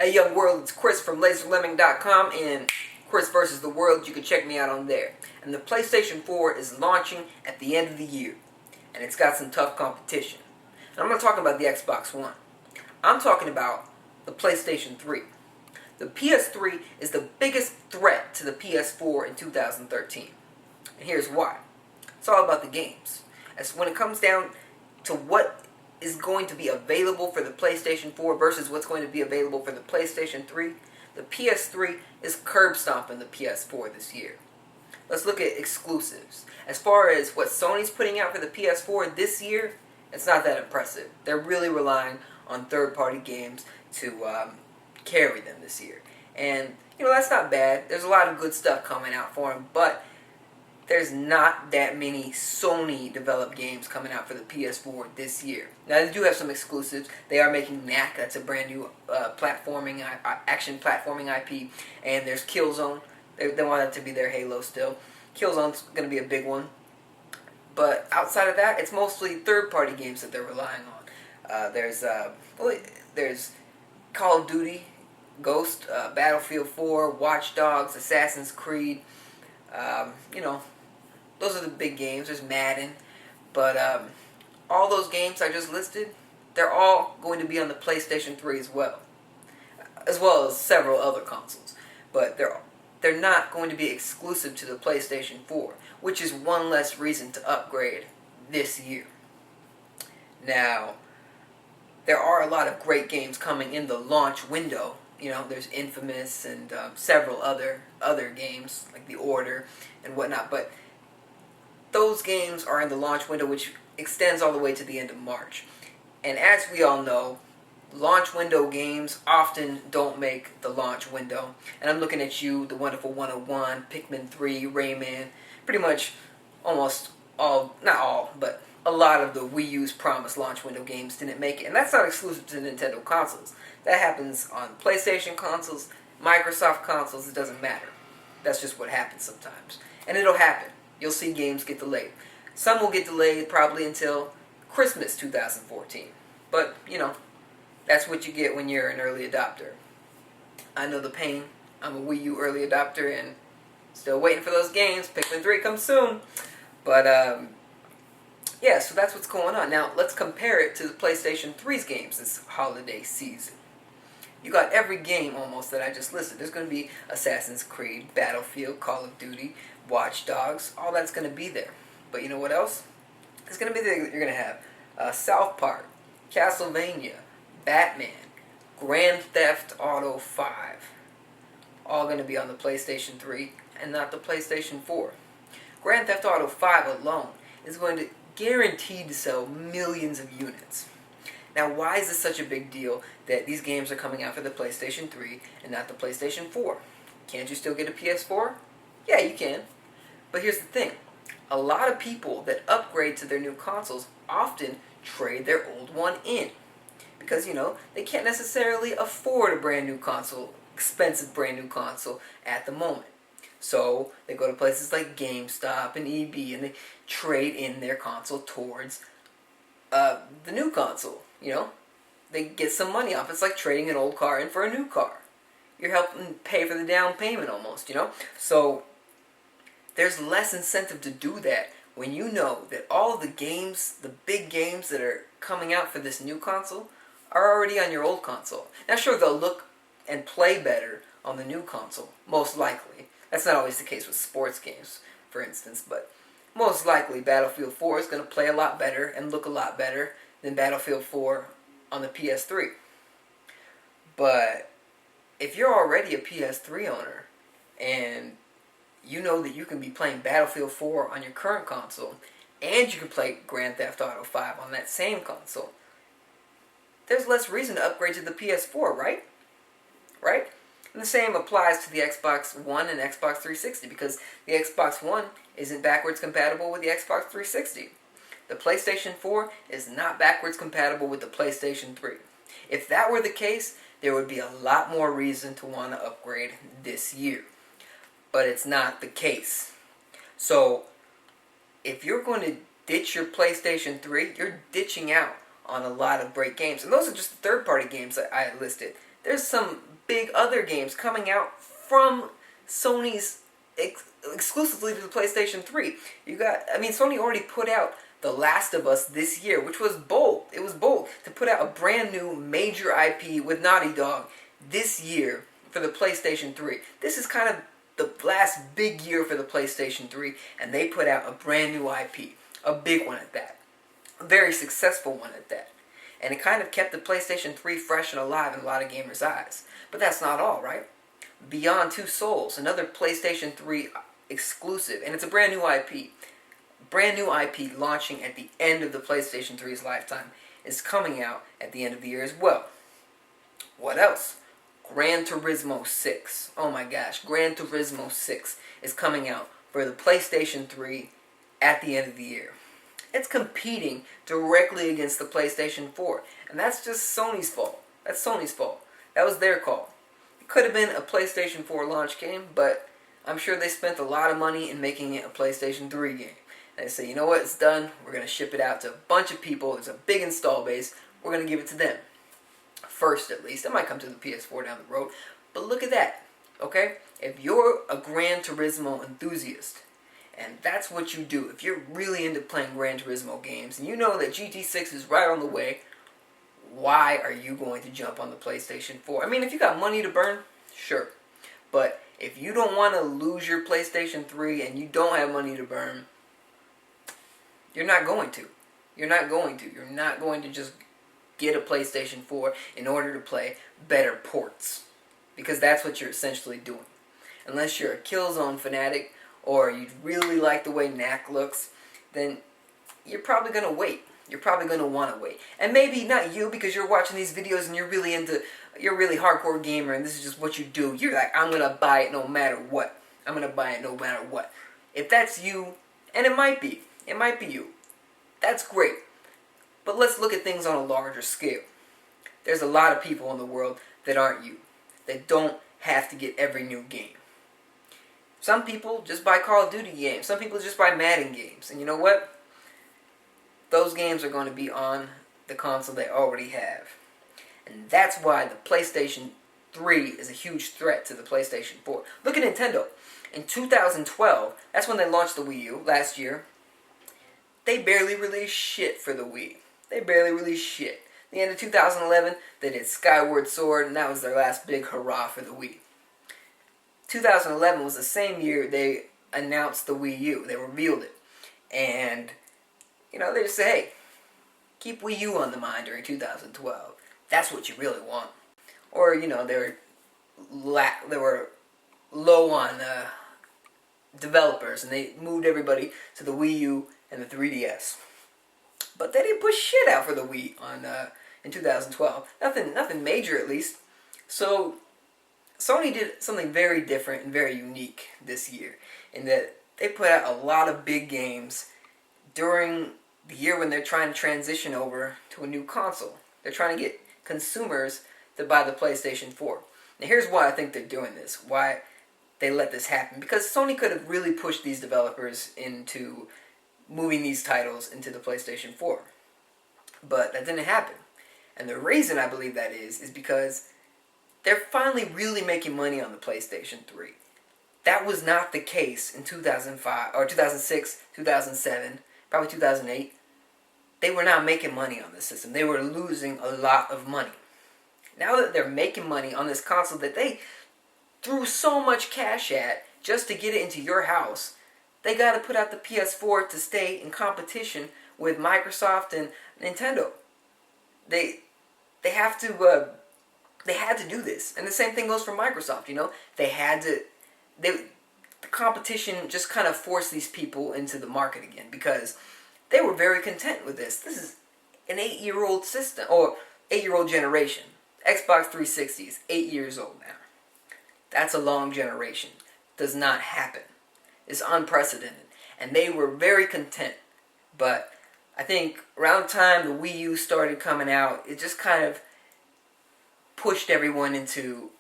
Hey young world, it's Chris from LaserLemming.com and Chris versus the World. You can check me out on there. And the PlayStation 4 is launching at the end of the year. And it's got some tough competition. And I'm not talking about the Xbox One. I'm talking about the PlayStation 3. The PS3 is the biggest threat to the PS4 in 2013. And here's why. It's all about the games. As when it comes down to what is going to be available for the PlayStation 4 versus what's going to be available for the PlayStation 3, the PS3 is curb stomping the PS4 this year. Let's look at exclusives. As far as what Sony's putting out for the PS4 this year, it's not that impressive. They're really relying on third-party games to carry them this year. And, that's not bad. There's a lot of good stuff coming out for them, but there's not that many Sony-developed games coming out for the PS4 this year. Now, they do have some exclusives. They are making Knack, that's a brand new action platforming IP, and there's Killzone. They want that to be their Halo still. Killzone's going to be a big one. But outside of that, it's mostly third-party games that they're relying on. There's Call of Duty, Ghost, Battlefield 4, Watch Dogs, Assassin's Creed. Those are the big games. There's Madden. But all those games I just listed, they're all going to be on the PlayStation 3 as well as several other consoles. But they're not going to be exclusive to the PlayStation 4, which is one less reason to upgrade this year. Now, there are a lot of great games coming in the launch window. There's Infamous and several other games like The Order and whatnot, but those games are in the launch window, which extends all the way to the end of March. And as we all know, launch window games often don't make the launch window. And I'm looking at you, The Wonderful 101, Pikmin 3, Rayman, pretty much almost all, not all, but a lot of the Wii U's promised launch window games didn't make it. And that's not exclusive to Nintendo consoles. That happens on PlayStation consoles, Microsoft consoles, it doesn't matter. That's just what happens sometimes. And it'll happen. You'll see games get delayed. Some will get delayed probably until Christmas 2014. But, that's what you get when you're an early adopter. I know the pain. I'm a Wii U early adopter and still waiting for those games. Pikmin 3 comes soon. But, yeah, so that's what's going on. Now, let's compare it to the PlayStation 3's games this holiday season. You got every game almost that I just listed. There's going to be Assassin's Creed, Battlefield, Call of Duty, Watch Dogs. All that's going to be there. But you know what else? It's going to be there. You're going to have South Park, Castlevania, Batman, Grand Theft Auto 5. All going to be on the PlayStation 3 and not the PlayStation 4. Grand Theft Auto 5 alone is going to guaranteed to sell millions of units. Now, why is this such a big deal that these games are coming out for the PlayStation 3 and not the PlayStation 4? Can't you still get a PS4? Yeah, you can. But here's the thing. A lot of people that upgrade to their new consoles often trade their old one in. Because, they can't necessarily afford a brand new console, expensive brand new console at the moment. So they go to places like GameStop and EB and they trade in their console towards the new console. They get some money off. It's like trading an old car in for a new car. You're helping pay for the down payment almost, So there's less incentive to do that when you know that all of the games, the big games that are coming out for this new console are already on your old console. Now sure, they'll look and play better on the new console, most likely. That's not always the case with sports games, for instance, but most likely Battlefield 4 is going to play a lot better and look a lot better than Battlefield 4 on the PS3. But if you're already a PS3 owner and you know that you can be playing Battlefield 4 on your current console and you can play Grand Theft Auto 5 on that same console, there's less reason to upgrade to the PS4, right? Right? And the same applies to the Xbox One and Xbox 360 because the Xbox One isn't backwards compatible with the Xbox 360. The PlayStation 4 is not backwards compatible with the PlayStation 3. If that were the case, there would be a lot more reason to want to upgrade this year. But it's not the case. So, if you're going to ditch your PlayStation 3, you're ditching out on a lot of great games. And those are just the third-party games that I listed. There's some big other games coming out from Sony's exclusively to the PlayStation 3. Sony already put out The Last of Us this year, which was bold. It was bold to put out a brand new major IP with Naughty Dog this year for the PlayStation 3. This is kind of the last big year for the PlayStation 3, and they put out a brand new IP. A big one at that. A very successful one at that. And it kind of kept the PlayStation 3 fresh and alive in a lot of gamers' eyes. But that's not all, right? Beyond Two Souls, another PlayStation 3 exclusive, and it's a brand new IP. Brand new IP launching at the end of the PlayStation 3's lifetime is coming out at the end of the year as well. What else? Gran Turismo 6. Oh my gosh, Gran Turismo 6 is coming out for the PlayStation 3 at the end of the year. It's competing directly against the PlayStation 4, and that's just Sony's fault. That's Sony's fault. That was their call. It could have been a PlayStation 4 launch game, but I'm sure they spent a lot of money in making it a PlayStation 3 game. And they say, you know what, it's done. We're going to ship it out to a bunch of people. It's a big install base. We're going to give it to them. First, at least. It might come to the PS4 down the road. But look at that, okay? If you're a Gran Turismo enthusiast, and that's what you do, if you're really into playing Gran Turismo games, and you know that GT6 is right on the way, why are you going to jump on the PlayStation 4? I mean, if you got money to burn, sure. But if you don't want to lose your PlayStation 3 and you don't have money to burn, you're not going to. You're not going to. You're not going to just get a PlayStation 4 in order to play better ports. Because that's what you're essentially doing. Unless you're a Killzone fanatic or you really like the way Knack looks, then you're probably going to wait. You're probably going to want to wait. And maybe not you, because you're watching these videos and you're a really hardcore gamer and this is just what you do. You're like, I'm going to buy it no matter what. I'm going to buy it no matter what. If that's you, and it might be you, that's great. But let's look at things on a larger scale. There's a lot of people in the world that aren't you, that don't have to get every new game. Some people just buy Call of Duty games. Some people just buy Madden games. And you know what? Those games are going to be on the console they already have. And that's why the PlayStation 3 is a huge threat to the PlayStation 4. Look at Nintendo. In 2012, that's when they launched the Wii U, last year. They barely released shit for the Wii. They barely released shit. At the end of 2011, they did Skyward Sword, and that was their last big hurrah for the Wii. 2011 was the same year they announced the Wii U. They revealed it. And, they just say, hey, keep Wii U on the mind during 2012. That's what you really want. Or, they were low on developers, and they moved everybody to the Wii U and the 3DS. But they didn't push shit out for the Wii in 2012. Nothing major, at least. So Sony did something very different and very unique this year, in that they put out a lot of big games during the year when they're trying to transition over to a new console. They're trying to get consumers to buy the PlayStation 4. Now here's why I think they're doing this, why they let this happen. Because Sony could have really pushed these developers into moving these titles into the PlayStation 4. But that didn't happen. And the reason I believe that is because they're finally really making money on the PlayStation 3. That was not the case in 2005, or 2006, 2007, probably 2008. They were not making money on this system. They were losing a lot of money. Now that they're making money on this console that they threw so much cash at just to get it into your house, they got to put out the PS4 to stay in competition with Microsoft and Nintendo. They had to do this, and the same thing goes for Microsoft. The competition just kind of forced these people into the market again because they were very content with this. This is an 8-year-old system, or 8-year-old generation. Xbox 360 is 8 years old now. That's a long generation. Does not happen. It's unprecedented. And they were very content. But I think around the time the Wii U started coming out, it just kind of pushed everyone into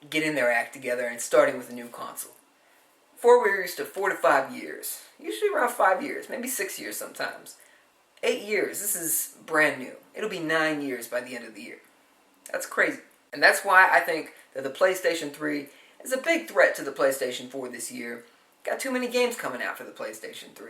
getting their act together and starting with a new console. Before we were used to 4 to 5 years. Usually around 5 years, maybe 6 years sometimes. 8 years, this is brand new. It'll be 9 years by the end of the year. That's crazy. And that's why I think that the PlayStation 3 is a big threat to the PlayStation 4 this year. Got too many games coming out for the PlayStation 3.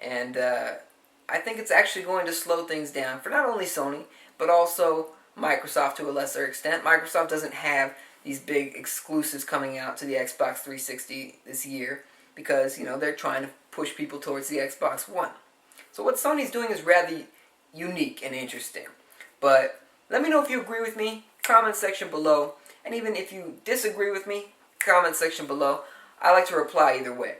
And I think it's actually going to slow things down for not only Sony, but also Microsoft to a lesser extent. Microsoft doesn't have these big exclusives coming out to the Xbox 360 this year because, they're trying to push people towards the Xbox One. So what Sony's doing is rather unique and interesting. But let me know if you agree with me, comment section below. And even if you disagree with me, comment section below. I like to reply either way.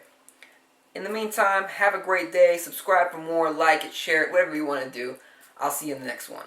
In the meantime, have a great day. Subscribe for more, like it, share it, whatever you want to do. I'll see you in the next one.